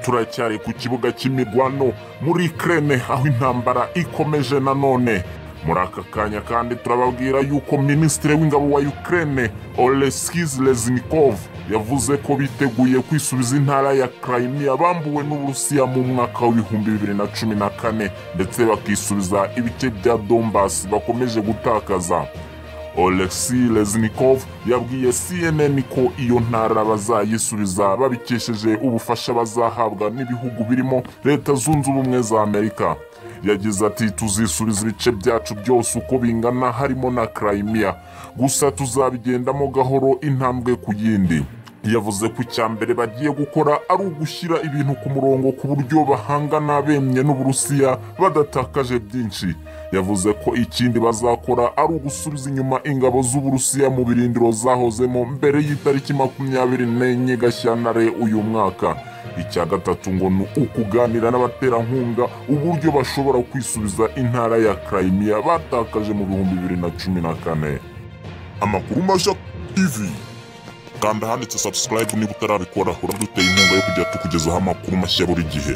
turacyari ku kibuga cy'imirwano muri Ukraine aho intambara ikomeje nanone. Muri aka kanya kandi turababwira yuko Minisitiri w'Ingabo wa Ukraine Oleksiy Reznikov yavuze ko biteguye kwisubiza intara ya Crimea bambuwe n'Uburusiya mu mwaka wa 2014 ndetse bakisubiza ibice bya Donbas bakomeje gutakaza. Oleksiy Reznikov yabwiye CNN ko iyo ntara bazayisubiza babikesheje ubufasha bazahabwa n'ibihugu birimo Leta Zunze Ubumwe za Amerika. Yagize ati tuzisubiza ibice byacu byose uko bingana harimo na Crimea, gusa tuzabigendamo gahoro intambwe ku yindi. Yavuze ko icyambere bagiye gukora ari ugushyira ibintu ku murongo ku buryo bahangana bemye n'Uburusiya badatakaje byinshi. Yavuze ko ikindi bazakora ari ugusubiza inyuma ingabo z'Uburusiya mu birindiro zahozemo mbere y'itariki 24 Gashyantare uyu mwaka. Icya gatatu ngo ni ukuganira n'abaterankunga uburyo bashobora kwisubiza intara ya Crimea batakaje mu 2014. Amakuru mashya TV. Kanda handitse subscribe niba utarabikora, uraduteye inkunga yo kujya tukugezaho amakuru mashya buri gihe.